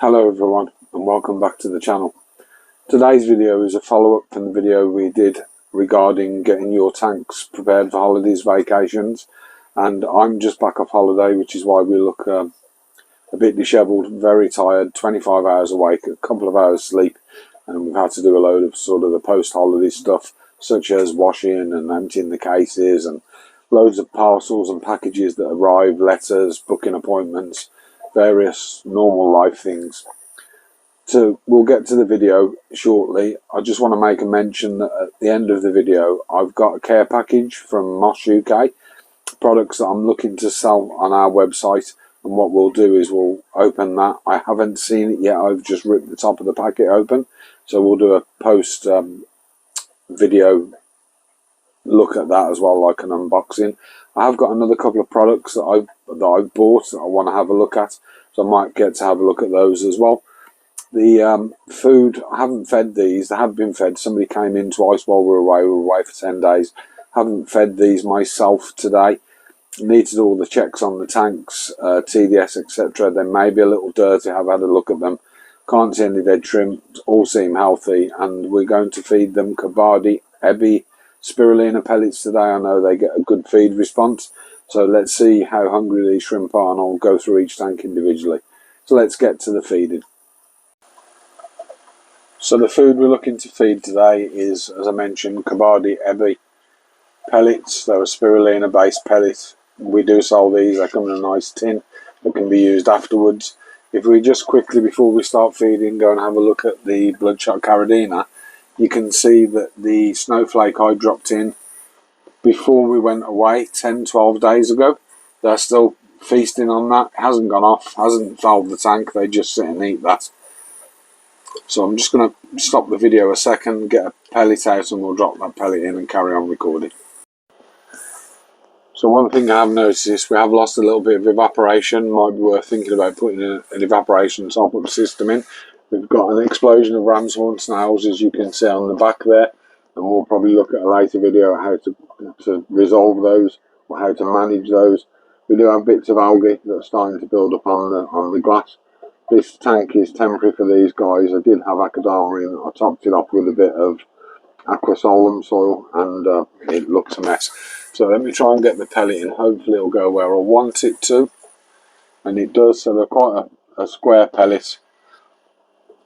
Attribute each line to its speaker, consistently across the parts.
Speaker 1: Hello everyone and welcome back to the channel. Today's video is a follow-up from the video we did regarding getting your tanks prepared for holidays, vacations, and I'm just back off holiday, which is why we look a bit dishevelled, very tired, 25 hours awake, a couple of hours sleep, and we've had to do a load of sort of the post-holiday stuff such as washing and emptying the cases and loads of parcels and packages that arrive, letters, booking appointments, various normal life things. So we'll get to the video shortly. I just want to make a mention that at the end of the video I've got a care package from Moss UK, products that I'm looking to sell on our website, and what we'll do is we'll open that. I haven't seen it yet, I've just ripped the top of the packet open, so we'll do a post video look at that as well, like an unboxing. I have got another couple of products that I've bought that I want to have a look at, so I might get to have a look at those as well. The food, I haven't fed these. They have been fed. Somebody came in twice while we were away. We were away for 10 days. Haven't fed these myself today. Need to do all the checks on the tanks, TDS, etc. They may be a little dirty. I've had a look at them. Can't see any dead shrimp. All seem healthy, and we're going to feed them Kabadi, Ebi, spirulina pellets today. I know they get a good feed response. So let's see how hungry these shrimp are, and I'll go through each tank individually. So let's get to the feeding. So the food we're looking to feed today is, as I mentioned, Kabadi Ebi pellets. They're a spirulina based pellet. We do sell these. They come in a nice tin that can be used afterwards. If we just quickly, before we start feeding, go and have a look at the bloodshot caridina, you can see that the snowflake I dropped in before we went away 10-12 days ago, they're still feasting on that. It hasn't gone off, hasn't fouled the tank. They just sit and eat that. So I'm just going to stop the video a second, get a pellet out, and we'll drop that pellet in and carry on recording. So one thing I have noticed is we have lost a little bit of evaporation. Might be worth thinking about putting an evaporation top-up system in. We've got an explosion of ram's horn snails, as you can see on the back there, and we'll probably look at a later video how to resolve those or how to manage those. We do have bits of algae that are starting to build up on the glass. This tank is temporary for these guys. I did have Akadama in. I topped it off with a bit of aquasolum soil, and it looks a mess. So let me try and get the pellet in. Hopefully it'll go where I want it to, and it does. So they're quite a square pellet,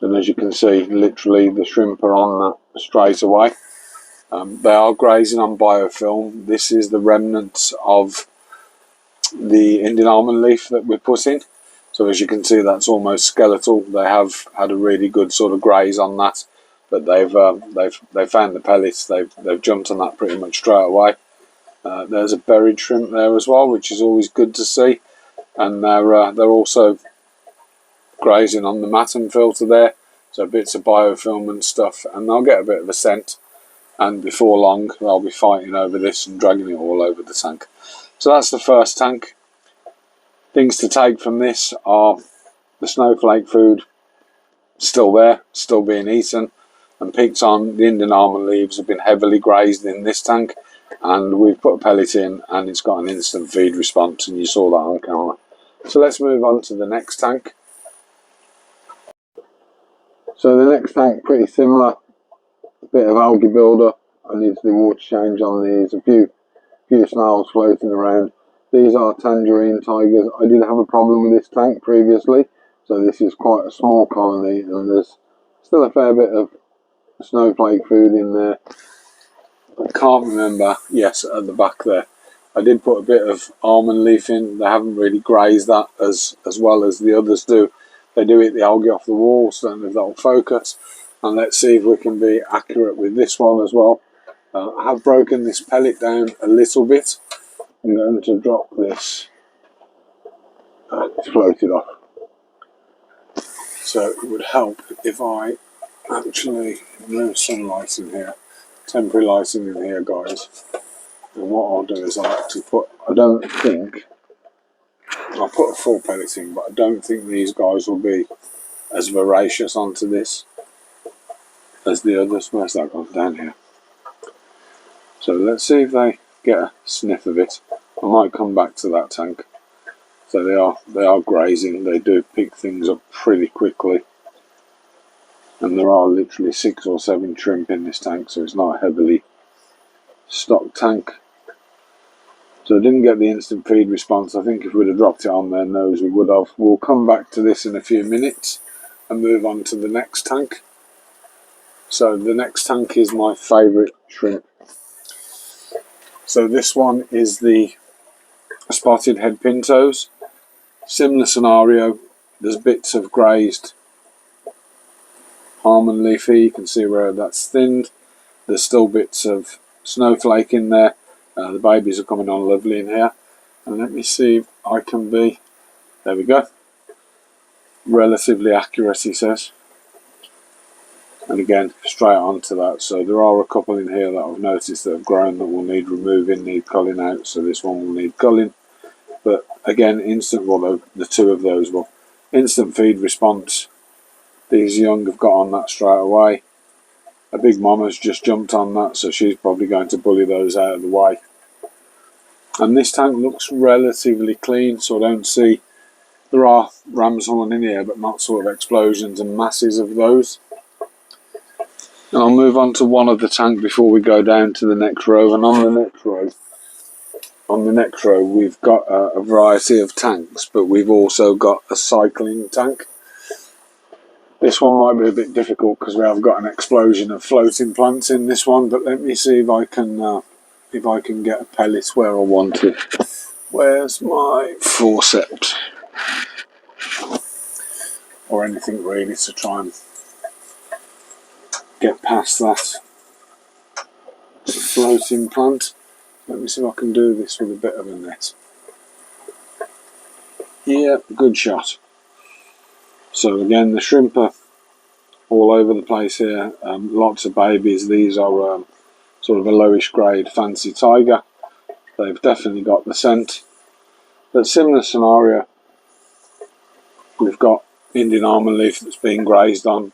Speaker 1: and as you can see, literally the shrimp are on that straight away. They are grazing on biofilm. This is the remnants of the Indian almond leaf that we put in. So as you can see, that's almost skeletal. They have had a really good sort of graze on that, but they've found the pellets. They've jumped on that pretty much straight away. There's a buried shrimp there as well, which is always good to see, and they're also grazing on the matten filter there. So bits of biofilm and stuff, and they'll get a bit of a scent, and before long they'll be fighting over this and dragging it all over the tank. So that's the first tank. Things to take from this are the snowflake food still there, still being eaten and picked on. The Indian almond leaves have been heavily grazed in this tank, and we've put a pellet in and it's got an instant feed response, and you saw that on camera. So let's move on to the next tank. So the next tank, pretty similar, a bit of algae builder. I need to do water change on these, a few snails floating around. These are tangerine tigers. I did have a problem with this tank previously, so this is quite a small colony, and there's still a fair bit of snowflake food in there. I can't remember. Yes, at the back there, I did put a bit of almond leaf in. They haven't really grazed that as well as the others do. They do eat the algae off the wall, certainly that'll focus. And let's see if we can be accurate with this one as well. I have broken this pellet down a little bit. I'm going to drop this. It's floated off. So it would help if I actually move some light in here. Temporary lighting in here, guys. And what I'll do is I'll actually put, I'll put a full pellet in, but I don't think these guys will be as voracious onto this as the others. Where's that gone? Down here. So let's see if they get a sniff of it. I might come back to that tank. So they are grazing. They do pick things up pretty quickly. And there are literally 6 or 7 shrimp in this tank, so it's not a heavily stocked tank. So I didn't get the instant feed response. I think if we'd have dropped it on their nose, we would have. We'll come back to this in a few minutes and move on to the next tank. So the next tank is my favourite shrimp. So this one is the spotted head pintos. Similar scenario. There's bits of grazed almond leaf here. You can see where that's thinned. There's still bits of snowflake in there. The babies are coming on lovely in here. And let me see if I can be, there we go, relatively accurate, he says. And again, straight onto that. So there are a couple in here that I've noticed that have grown that will need removing, need culling out. So this one will need culling. But again, the 2 of those will. Instant feed response. These young have got on that straight away. A big mama's just jumped on that, so she's probably going to bully those out of the way. And this tank looks relatively clean, so I don't see, there are ram's horn in here, but not sort of explosions and masses of those. And I'll move on to one of the tank before we go down to the next row. And on the next row, we've got a variety of tanks, but we've also got a cycling tank. This one might be a bit difficult because we have got an explosion of floating plants in this one. But let me see if I can get a pellet where I want it. Where's my forceps? Or anything really to try and get past that floating plant. Let me see if I can do this with a bit of a net. Yeah, good shot. So again, the shrimp are all over the place here. Lots of babies. These are sort of a lowish grade fancy tiger. They've definitely got the scent. But similar scenario. We've got Indian almond leaf that's been grazed on.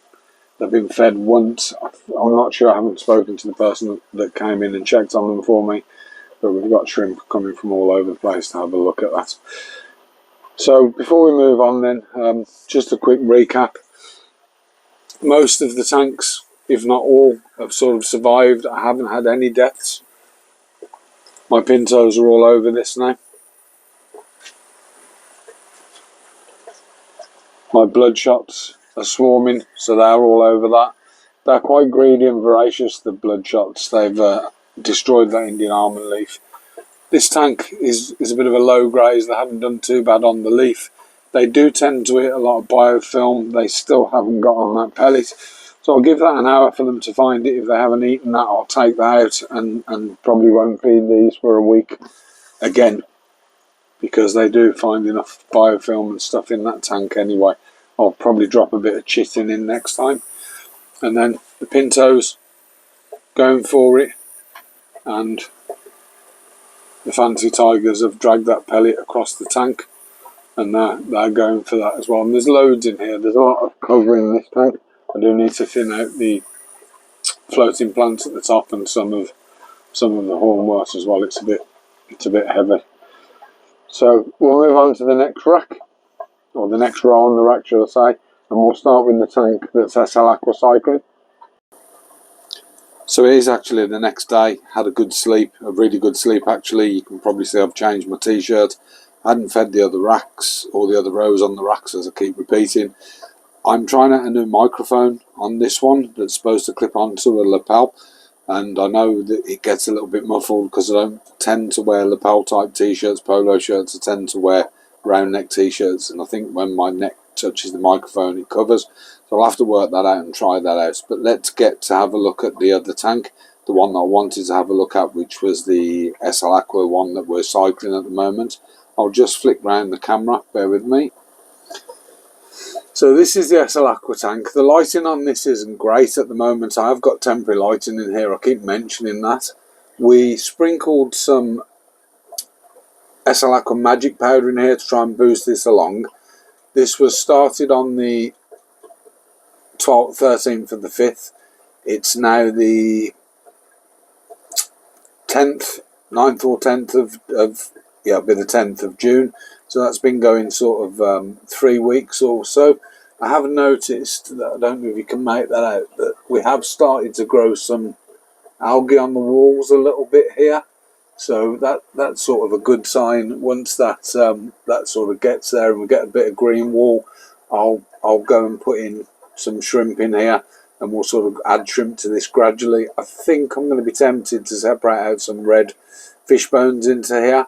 Speaker 1: They've been fed once. I'm not sure, I haven't spoken to the person that came in and checked on them for me, but we've got shrimp coming from all over the place to have a look at that. So before we move on then, just a quick recap. Most of the tanks, if not all, have sort of survived. I haven't had any deaths. My pintos are all over this now. My bloodshots are swarming, so they're all over that. They're quite greedy and voracious, the bloodshots. They've destroyed that Indian almond leaf. This tank is a bit of a low graze. They haven't done too bad on the leaf. They do tend to eat a lot of biofilm. They still haven't got on that pellet. So I'll give that an hour for them to find it. If they haven't eaten that, I'll take that out and probably won't feed these for a week again, because they do find enough biofilm and stuff in that tank anyway. I'll probably drop a bit of chitin in next time. And then the pintos going for it, and the fancy tigers have dragged that pellet across the tank, and they're going for that as well. And there's loads in here. There's a lot of cover in this tank. I do need to thin out the floating plants at the top and some of the hornwort as well. It's a bit heavy. So we'll move on to the next rack, or the next row on the rack, should I say, and we'll start with the tank that's SL Aqua Cycling. So it is actually the next day. Had a good sleep, a really good sleep actually. You can probably see I've changed my t-shirt. I hadn't fed the other racks, or the other rows on the racks, as I keep repeating. I'm trying out a new microphone on this one that's supposed to clip onto a lapel, and I know that it gets a little bit muffled because I don't tend to wear lapel type t-shirts, polo shirts. I tend to wear round neck t-shirts, and I think when my neck touches the microphone it covers. So I'll have to work that out and try that out. But let's get to have a look at the other tank, the one that I wanted to have a look at, which was the SL Aqua one that we're cycling at the moment. I'll just flick round the camera, bear with me. So this is the SL Aqua tank. The lighting on this isn't great at the moment. I have got temporary lighting in here, I keep mentioning that. We sprinkled some SL Aqua magic powder in here to try and boost this along. This was started on the 13th of the 5th. It's now the 10th, 9th or 10th of yeah, it'll be the 10th of June. So that's been going sort of 3 weeks or so. I have noticed that, I don't know if you can make that out, that we have started to grow some algae on the walls a little bit here. So that's sort of a good sign. Once that that sort of gets there and we get a bit of green wall, I'll go and put in some shrimp in here, and we'll sort of add shrimp to this gradually. I think I'm going to be tempted to separate out some red fish bones into here.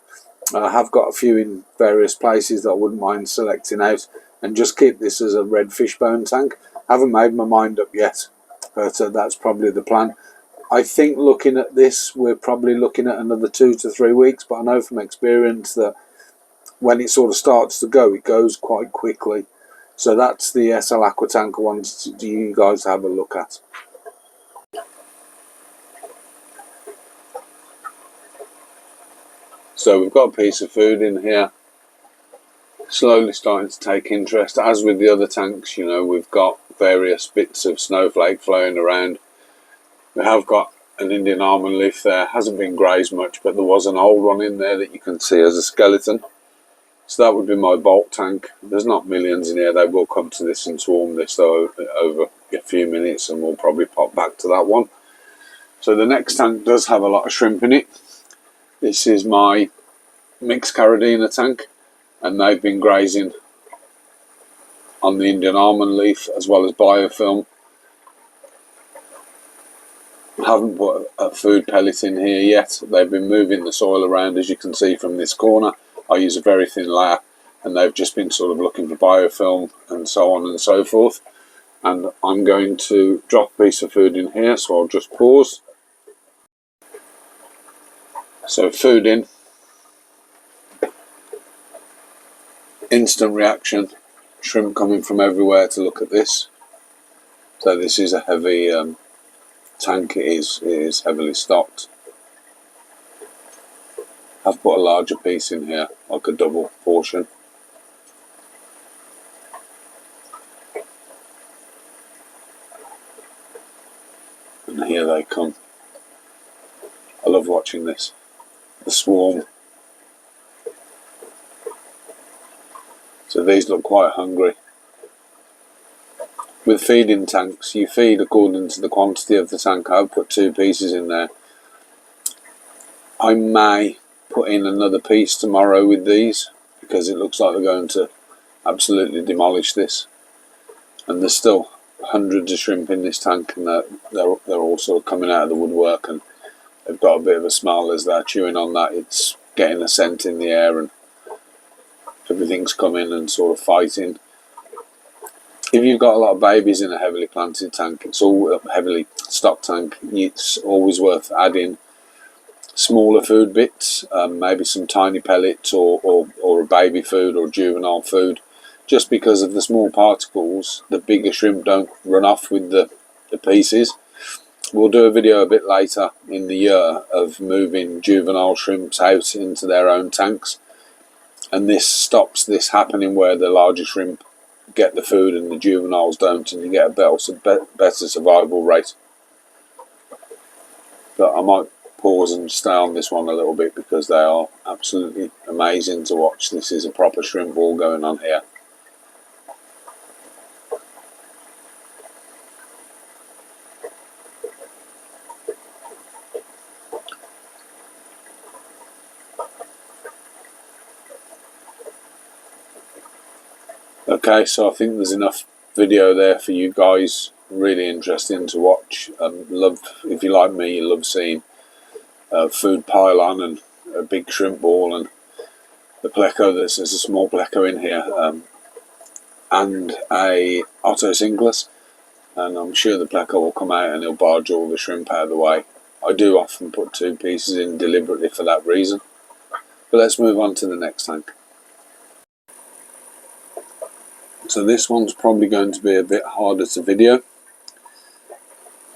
Speaker 1: I have got a few in various places that I wouldn't mind selecting out, and just keep this as a red fish bone tank. I haven't made my mind up yet, but that's probably the plan. I think looking at this, we're probably looking at another 2 to 3 weeks, but I know from experience that when it sort of starts to go, it goes quite quickly. So that's the SL Aqua tank I wanted you guys to have a look at. So we've got a piece of food in here, slowly starting to take interest. As with the other tanks, you know, we've got various bits of snowflake flowing around. We have got an Indian almond leaf there, hasn't been grazed much, but there was an old one in there that you can see as a skeleton. So that would be my bulk tank. There's not millions in here. They will come to this and swarm this though over a few minutes, and we'll probably pop back to that one. So the next tank does have a lot of shrimp in it. This is my mixed Caradina tank, and they've been grazing on the Indian almond leaf as well as biofilm. I haven't put a food pellet in here yet. They've been moving the soil around, as you can see from this corner. I use a very thin layer, and they've just been sort of looking for biofilm and so on and so forth. And I'm going to drop a piece of food in here, so I'll just pause. So food in. Instant reaction. Shrimp coming from everywhere to look at this. So this is a heavy tank. It is heavily stocked. I've put a larger piece in here, like a double portion. And here they come. I love watching this. The swarm. So these look quite hungry. With feeding tanks, you feed according to the quantity of the tank. I've put 2 pieces in there. I may put in another piece tomorrow with these, because it looks like they're going to absolutely demolish this. And there's still hundreds of shrimp in this tank, and they're all sort of coming out of the woodwork, and they've got a bit of a smell as they're chewing on that. It's getting a scent in the air, and everything's coming and sort of fighting. If you've got a lot of babies in a heavily planted tank, it's all a heavily stocked tank, it's always worth adding smaller food bits, maybe some tiny pellets or a baby food or juvenile food, just because of the small particles. The bigger shrimp don't run off with the pieces. We'll do a video a bit later in the year of moving juvenile shrimps out into their own tanks, and this stops this happening where the larger shrimp get the food and the juveniles don't, and you get a better survival rate. But I might pause and stay on this one a little bit, because they are absolutely amazing to watch. This is a proper shrimp ball going on here. Okay, so I think there's enough video there for you guys. Really interesting to watch. Love, if you like me, you love seeing food pile on and a big shrimp ball, and the pleco. There's a small pleco in here, and a Otto Singles, and I'm sure the pleco will come out and he'll barge all the shrimp out of the way. I do often put 2 pieces in deliberately for that reason. But let's move on to the next tank. So this one's probably going to be a bit harder to video.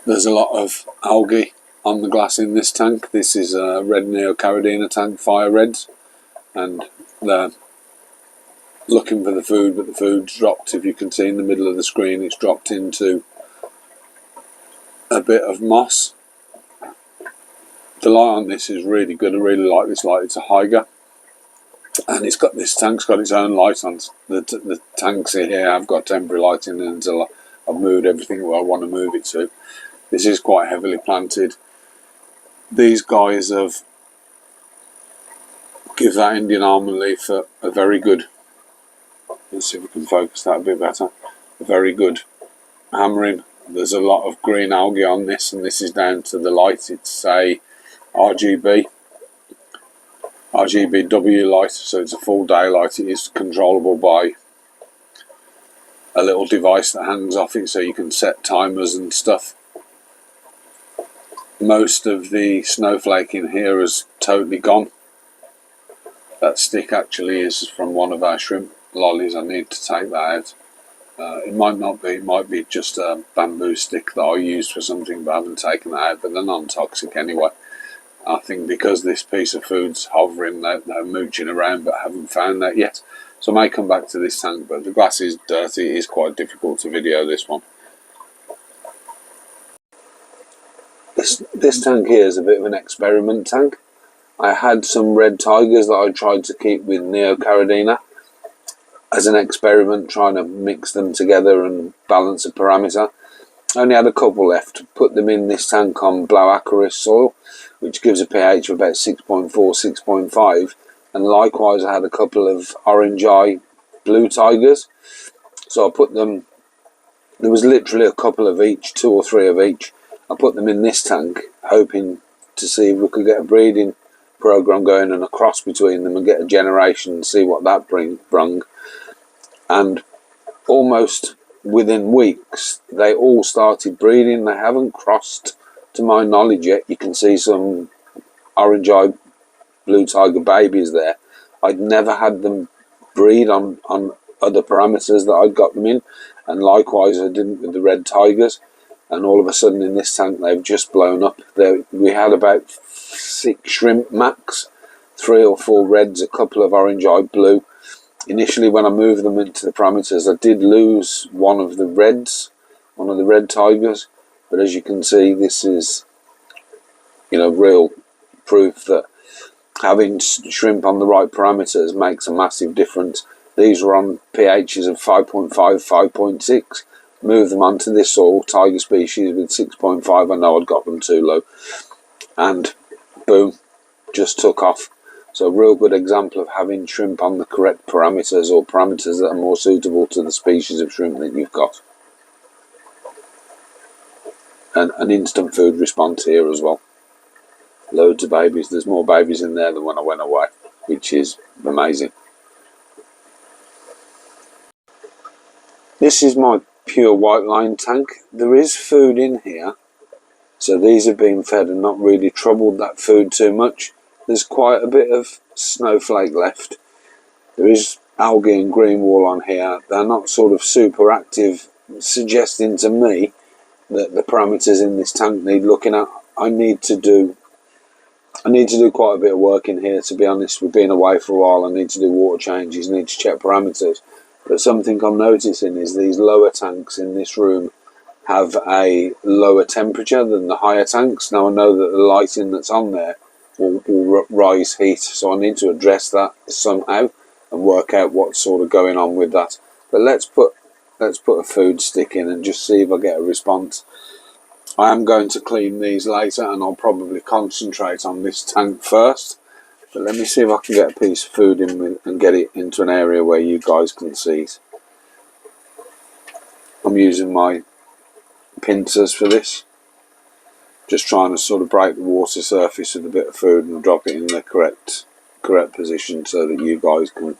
Speaker 1: There's a lot of algae on the glass in this tank. This is a red Neocaridina tank, fire reds, and they're looking for the food, but the food's dropped. If you can see in the middle of the screen, it's dropped into a bit of moss. The light on this is really good. I really like this light. It's a Hygge. And this tank's got its own light on. The tanks here have got temporary lighting until I've moved everything where I want to move it to. This is quite heavily planted. These guys have give that Indian almond leaf a very good, let's see if we can focus that a bit better, a very good hammering. There's a lot of green algae on this, and this is down to the light. It's a RGBW light, so it's a full daylight. It is controllable by a little device that hangs off it, so you can set timers and stuff. Most of the snowflake in here is totally gone. That stick actually is from one of our shrimp lollies. I need to take that out. It might not be, it might be just a bamboo stick that I used for something, but I haven't taken that out, but they're non-toxic anyway. I think because this piece of food's hovering, they're mooching around, but I haven't found that yet. So I may come back to this tank, but the glass is dirty. It is quite difficult to video this one. This tank here is a bit of an experiment tank. I had some red tigers that I tried to keep with Neocaridina as an experiment, trying to mix them together and balance a parameter. I only had a couple left. Put them in this tank on Blauacaris soil, which gives a pH of about 6.4, 6.5. And likewise, I had a couple of orange eye blue tigers. So I put them, there was literally a couple of each, 2 or 3 of each. I put them in this tank, hoping to see if we could get a breeding program going and a cross between them and get a generation and see what that brung. And almost within weeks, they all started breeding. They haven't crossed, to my knowledge, yet. You can see some orange eye blue tiger babies there. I'd never had them breed on other parameters that I'd got them in, and likewise I didn't with the red tigers. And all of a sudden in this tank they've just blown up. We had about 6 shrimp max, 3 or 4 reds, a couple of orange eye blue. Initially when I moved them into the parameters, I did lose one of the reds, one of the red tigers, but as you can see, this is, you know, real proof that having shrimp on the right parameters makes a massive difference. These were on pHs of 5.5, 5.6. Move them onto this soil, tiger species with 6.5. I know I'd got them too low, and boom, just took off. So a real good example of having shrimp on the correct parameters, or parameters that are more suitable to the species of shrimp that you've got. And an instant food response here as well. Loads of babies. There's more babies in there than when I went away, which is amazing. This is my pure white line tank. There is food in here, so these have been fed and not really troubled that food too much. There's quite a bit of snowflake left. There is algae and green wall on here. They're not sort of super active, suggesting to me that the parameters in this tank need looking at. I need to do quite a bit of work in here, to be honest. We've been away for a while. I need to do water changes, need to check parameters. But something I'm noticing is these lower tanks in this room have a lower temperature than the higher tanks. Now I know that the lighting that's on there will rise heat, so I need to address that somehow and work out what's sort of going on with that. But let's put a food stick in and just see if I get a response. I am going to clean these later, and I'll probably concentrate on this tank first. But let me see if I can get a piece of food in with, and get it into an area where you guys can see it. I'm using my pincers for this. Just trying to sort of break the water surface with a bit of food and drop it in the correct position so that you guys can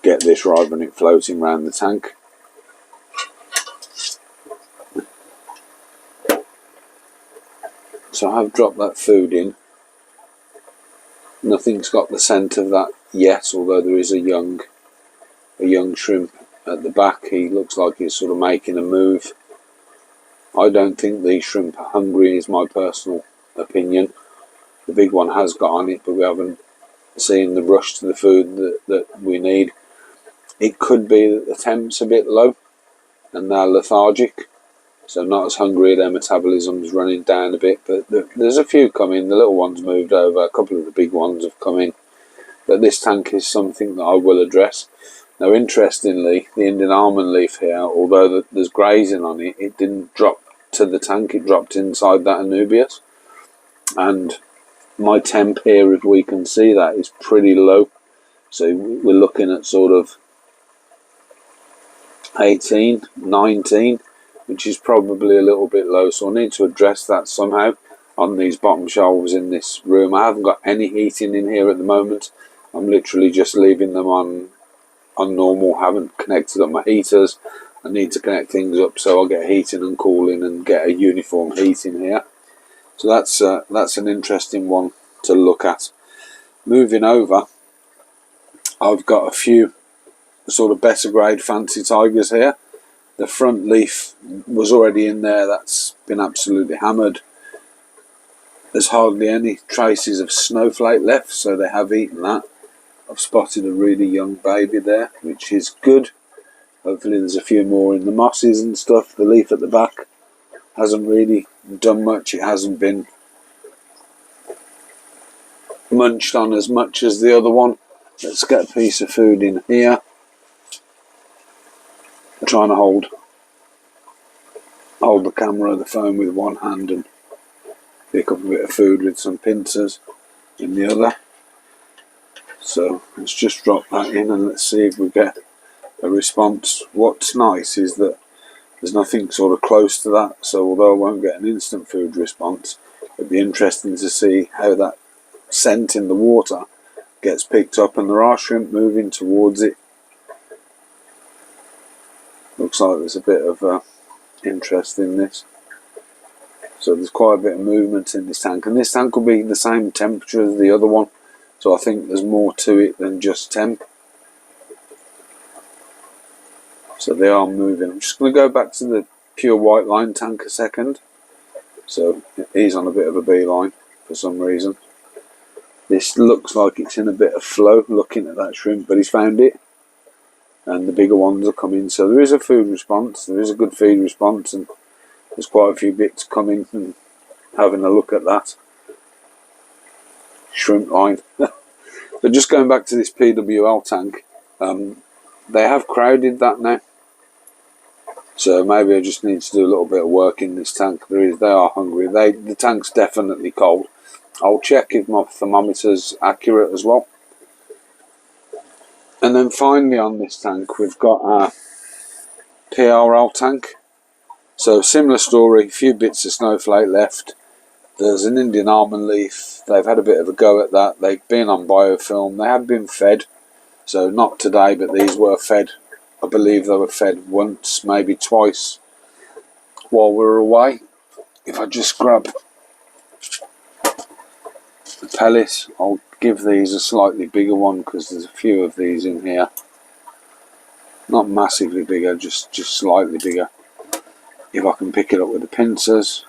Speaker 1: get this right when it's floating around the tank. So I've dropped that food in. Nothing's got the scent of that yet, although there is a young shrimp at the back. He looks like he's sort of making a move. I don't think these shrimp are hungry, is my personal opinion. The big one has got on it, but we haven't seen the rush to the food that we need. It could be that the temp's a bit low and they're lethargic, so not as hungry. Their metabolism's running down a bit, but there's a few coming. The little ones moved over, a couple of the big ones have come in. but this tank is something that I will address. Now, interestingly, the Indian almond leaf here, although there's grazing on it, it didn't drop to the tank, it dropped inside that Anubias. And my temp here, if we can see that, is pretty low. So we're looking at sort of 18, 19, which is probably a little bit low. So I need to address that somehow on these bottom shelves in this room. I haven't got any heating in here at the moment. I'm literally just leaving them on normal, haven't connected up my heaters. I need to connect things up so I'll get heating and cooling and get a uniform heating here. So that's an interesting one to look at. Moving over, I've got a few sort of better grade fancy tigers here. The front leaf was already in there, that's been absolutely hammered. There's hardly any traces of snowflake left, so they have eaten that. I've spotted a really young baby there, which is good. Hopefully there's a few more in the mosses and stuff. The leaf at the back hasn't really done much. It hasn't been munched on as much as the other one. Let's get a piece of food in here. I'm trying to hold the camera, the phone with one hand and pick up a bit of food with some pincers in the other. So let's just drop that in and let's see if we get a response. What's nice is that there's nothing sort of close to that, so although I won't get an instant food response, it'd be interesting to see how that scent in the water gets picked up, and there are shrimp moving towards it. Looks like there's a bit of interest in this. So there's quite a bit of movement in this tank, and this tank will be the same temperature as the other one. So I think there's more to it than just temp. So they are moving. I'm just going to go back to the pure white line tank a second. So he's on a bit of a beeline for some reason. This looks like it's in a bit of flow looking at that shrimp, but he's found it. And the bigger ones are coming. So there is a food response. There is a good feed response, and there's quite a few bits coming and having a look at that shrimp line. But just going back to this PWL tank, they have crowded that now, so maybe I just need to do a little bit of work in this tank. They are hungry. The tank's definitely cold. I'll check if my thermometer's accurate as well. And then finally on this tank we've got our PRL tank. So similar story, a few bits of snowflake left. There's an Indian almond leaf. They've had a bit of a go at that. They've been on biofilm. They have been fed. So not today, but these were fed. I believe they were fed once, maybe twice while we were away. If I just grab the pellet, I'll give these a slightly bigger one because there's a few of these in here. Not massively bigger, just slightly bigger. If I can pick it up with the pincers.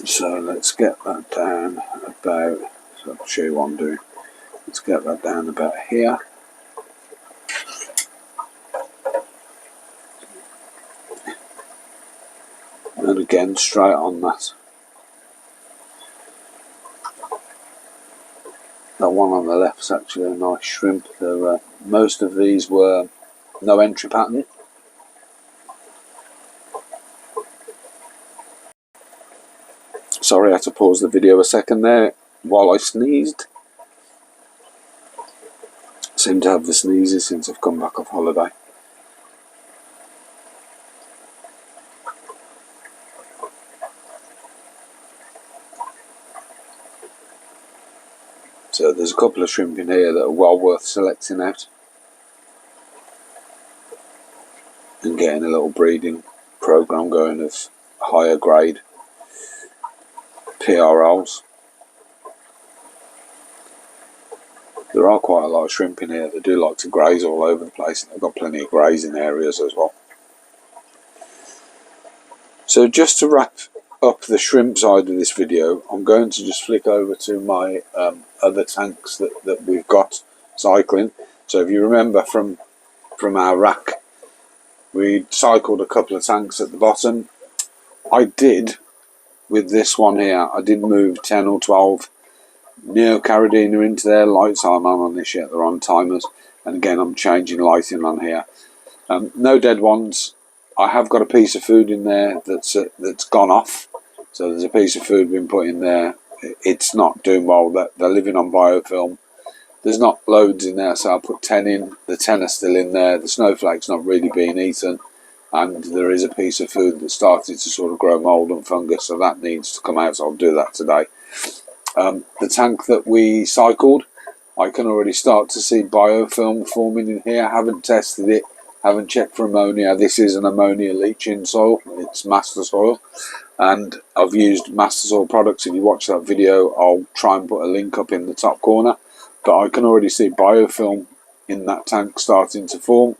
Speaker 1: So let's get that down about, so I'll show you what I'm doing. Let's get that down about here. And again, straight on that. That one on the left is actually a nice shrimp. Most of these were no entry pattern. Sorry, I had to pause the video a second there while I sneezed. Seem to have the sneezes since I've come back off holiday. So there's a couple of shrimp in here that are well worth selecting out and getting a little breeding program going of higher grade PRLs. There are quite a lot of shrimp in here that do like to graze all over the place, and they've got plenty of grazing areas as well. So just to wrap up the shrimp side of this video, I'm going to just flick over to my other tanks that we've got cycling. So if you remember from our rack, we cycled a couple of tanks at the bottom. I did with this one here, I did move 10 or 12 Neocaridina into there. Lights aren't on this yet, they're on timers. And again, I'm changing lighting on here. No dead ones. I have got a piece of food in there that's gone off. So there's a piece of food been put in there. It's not doing well. They're living on biofilm. There's not loads in there, so I'll put 10 in. The 10 are still in there. The snowflake's not really being eaten. And there is a piece of food that started to sort of grow mould and fungus, so that needs to come out, so I'll do that today. The tank that we cycled, I can already start to see biofilm forming in here. I haven't tested it, haven't checked for ammonia. This is an ammonia leaching soil, it's master soil, and I've used master soil products. If you watch that video, I'll try and put a link up in the top corner, but I can already see biofilm in that tank starting to form,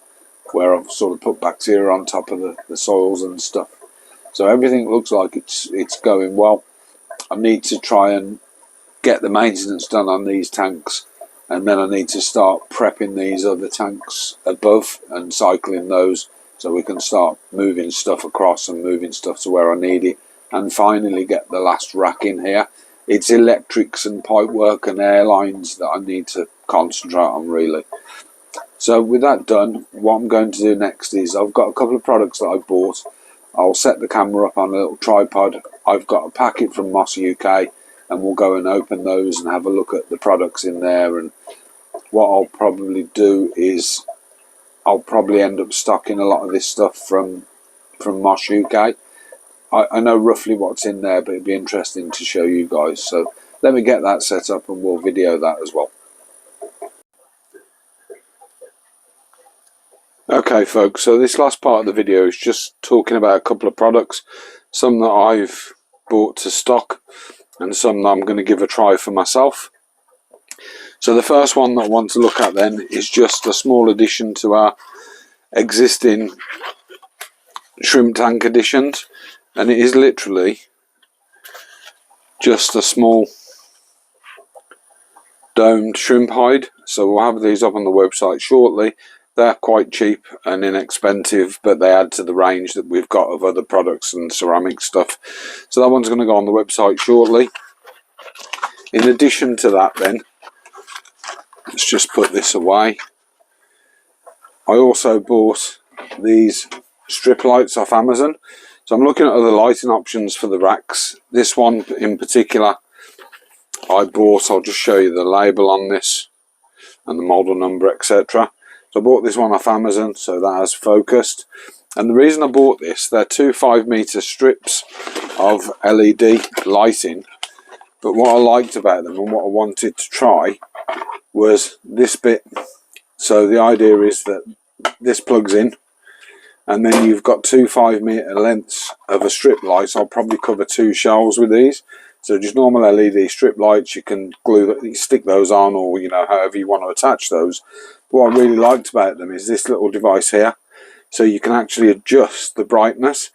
Speaker 1: where I've sort of put bacteria on top of the soils and stuff. So everything looks like it's going well. I need to try and get the maintenance done on these tanks, and then I need to start prepping these other tanks above and cycling those, so we can start moving stuff across and moving stuff to where I need it, and finally get the last rack in here. It's electrics and pipe work and air lines that I need to concentrate on really. So with that done, what I'm going to do next is I've got a couple of products that I bought. I'll set the camera up on a little tripod. I've got a packet from Moss UK, and we'll go and open those and have a look at the products in there. And what I'll probably do is I'll probably end up stocking a lot of this stuff from Moss UK. I know roughly what's in there, but it'd be interesting to show you guys. So let me get that set up and we'll video that as well. Okay folks, so this last part of the video is just talking about a couple of products, some that I've bought to stock and some that I'm going to give a try for myself. So the first one that I want to look at then is just a small addition to our existing shrimp tank additions, and it is literally just a small domed shrimp hide. So we'll have these up on the website shortly. They're quite cheap and inexpensive, but they add to the range that we've got of other products and ceramic stuff. So that one's going to go on the website shortly. In addition to that then, let's just put this away. I also bought these strip lights off Amazon. So I'm looking at other lighting options for the racks. This one in particular I bought, I'll just show you the label on this and the model number, etc. So I bought this one off Amazon, so that has focused. And the reason I bought this, they're two 5-meter strips of LED lighting. But what I liked about them and what I wanted to try was this bit. So the idea is that this plugs in, and then you've got two 5-meter lengths of a strip light. I'll probably cover 2 shelves with these. So just normal LED strip lights, you can stick those on, or however you want to attach those. But what I really liked about them is this little device here. So you can actually adjust the brightness.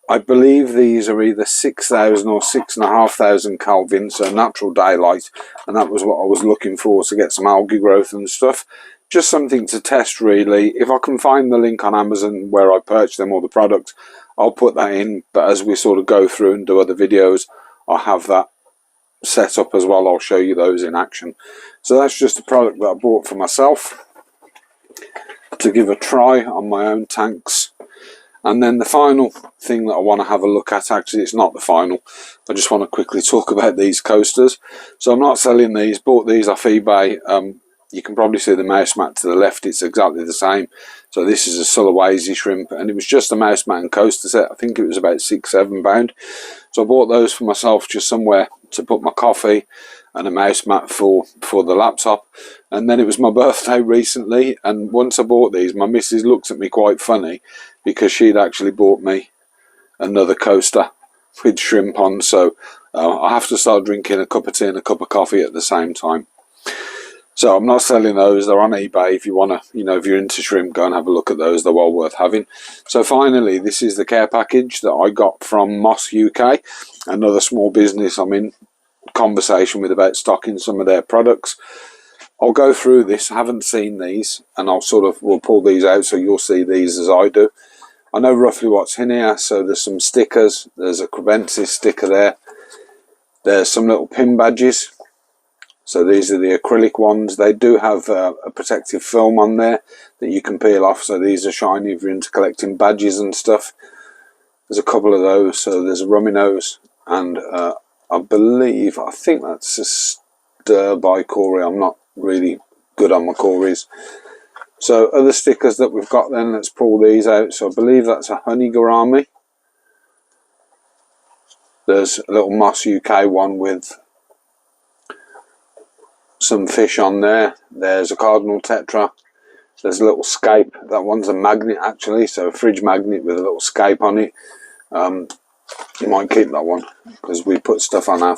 Speaker 1: I believe these are either 6,000 or 6,500 Kelvin, so natural daylight, and that was what I was looking for to get some algae growth and stuff. Just something to test really. If I can find the link on Amazon where I purchased them or the product, I'll put that in. But as we sort of go through and do other videos, I'll have that set up as well. I'll show you those in action. So that's just a product that I bought for myself to give a try on my own tanks. And then the final thing that I want to have a look at, actually it's not the final, I just want to quickly talk about these coasters. So I'm not selling these, bought these off eBay. You can probably see the mouse mat to the left, it's exactly the same. So this is a Sulawesi shrimp, and it was just a mouse mat and coaster set. I think it was about £6–7. So I bought those for myself, just somewhere to put my coffee and a mouse mat for the laptop. And then it was my birthday recently, and once I bought these, my missus looked at me quite funny because she'd actually bought me another coaster with shrimp on. So I have to start drinking a cup of tea and a cup of coffee at the same time. So I'm not selling those, they're on eBay. If you want to, if you're into shrimp, go and have a look at those, they're well worth having. So finally, this is the care package that I got from Moss UK, another small business I'm in conversation with about stocking some of their products. I'll go through this, I haven't seen these, and we'll pull these out so you'll see these as I do. I know roughly what's in here. So there's some stickers, there's a Crebensis sticker there, there's some little pin badges. So these are the acrylic ones. They do have a protective film on there that you can peel off, so these are shiny if you're into collecting badges and stuff. There's a couple of those. So there's a rummy nose, and I think that's a stir by Corey. I'm not really good on my Corys. So other stickers that we've got then, let's pull these out. So I believe that's a honey gourami. There's a little Moss UK one with some fish on there. There's a cardinal tetra. There's a little scape. That one's a magnet actually, so a fridge magnet with a little scape on it. You might keep that one because we put stuff on our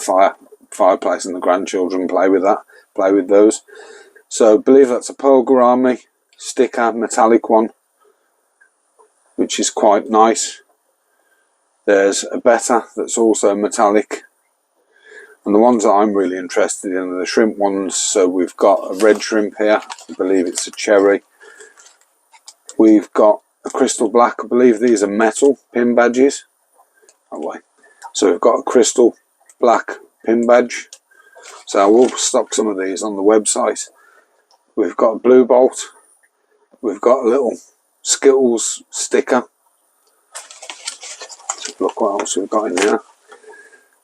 Speaker 1: fireplace and the grandchildren play with those. So I believe that's a pearl gourami sticker, metallic one, which is quite nice. There's a betta that's also metallic. And the ones that I'm really interested in are the shrimp ones. So we've got a red shrimp here. I believe it's a cherry. We've got a crystal black. I believe these are metal pin badges. Oh wait. So we've got a crystal black pin badge. So I will stock some of these on the website. We've got a blue bolt. We've got a little Skittles sticker. Let's look what else we've got in here.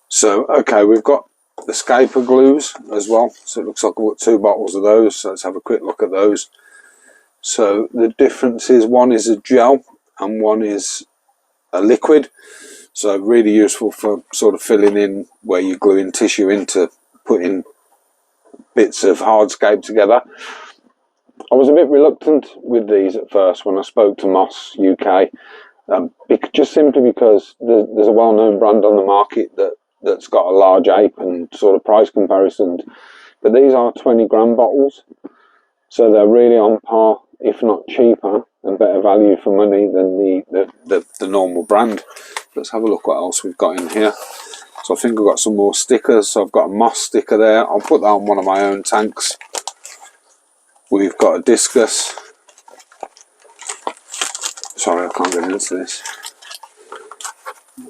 Speaker 1: So, okay, we've got the scaper glues as well. So it looks like I've got 2 bottles of those. So let's have a quick look at those. So the difference is one is a gel and one is a liquid. So really useful for sort of filling in where you're gluing tissue into putting bits of hardscape together. I was a bit reluctant with these at first when I spoke to Moss UK. Just simply because there's a well-known brand on the market that's got a large ape and sort of price comparisons, but these are 20-gram bottles, so they're really on par, if not cheaper, and better value for money than the normal brand. Let's have a look what else we've got in here. So I think I've got some more stickers. So I've got a Moss sticker there. I'll put that on one of my own tanks. We've got a discus. Sorry, I can't get into this.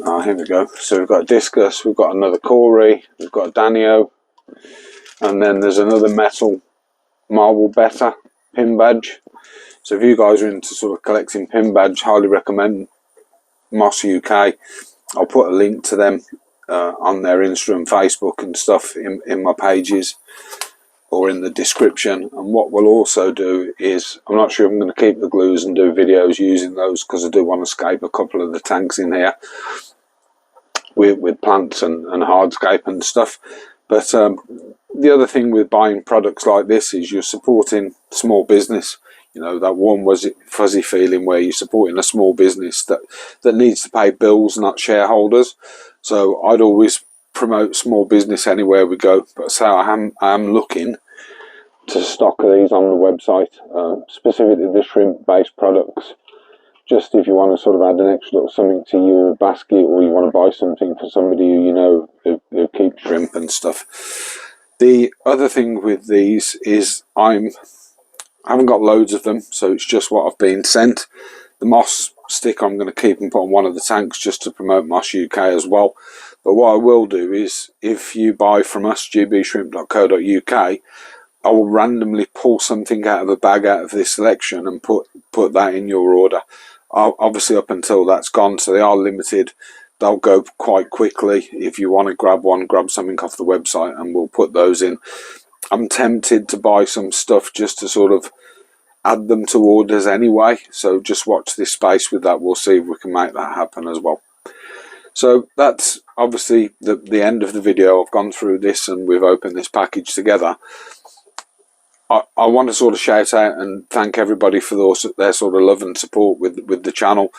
Speaker 1: Oh, here we go. So we've got a discus, we've got another Corey, we've got a Danio, and then there's another metal marble betta pin badge. So if you guys are into sort of collecting pin badge, highly recommend Moss UK. I'll put a link to them on their Insta and Facebook and stuff in my pages or in the description. And what we'll also do is, I'm not sure if I'm going to keep the glues and do videos using those, because I do want to scape a couple of the tanks in here with plants and hardscape and stuff. But the other thing with buying products like this is you're supporting small business. You know, that warm fuzzy feeling where you're supporting a small business that needs to pay bills, not shareholders. So I'd always promote small business anywhere we go. But so I am looking to stock these on the website, specifically the shrimp-based products. Just if you want to sort of add an extra little something to your basket, or you want to buy something for somebody who keeps shrimp and stuff. The other thing with these is I haven't got loads of them, so it's just what I've been sent. The Moss sticker I'm going to keep and put on one of the tanks just to promote Moss UK as well. But what I will do is, if you buy from us, gbshrimp.co.uk, I will randomly pull something out of a bag out of this selection and put that in your order. Obviously up until that's gone, so they are limited. They'll go quite quickly. If you want to grab one, grab something off the website and we'll put those in. I'm tempted to buy some stuff just to sort of add them to orders anyway, so just watch this space with that. We'll see if we can make that happen as well. So that's obviously the end of the video. I've gone through this and we've opened this package together. I want to sort of shout out and thank everybody for their sort of love and support with the channel.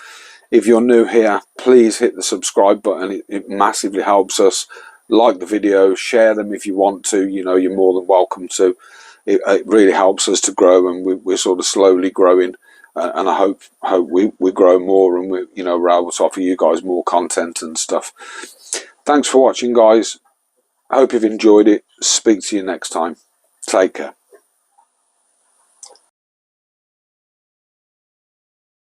Speaker 1: If you're new here, please hit the subscribe button. It massively helps us. Like the video, share them if you want to. You know, you're more than welcome to. It really helps us to grow, and we're sort of slowly growing. And I hope we grow more, and we're able to offer you guys more content and stuff. Thanks for watching, guys. I hope you've enjoyed it. Speak to you next time. Take care.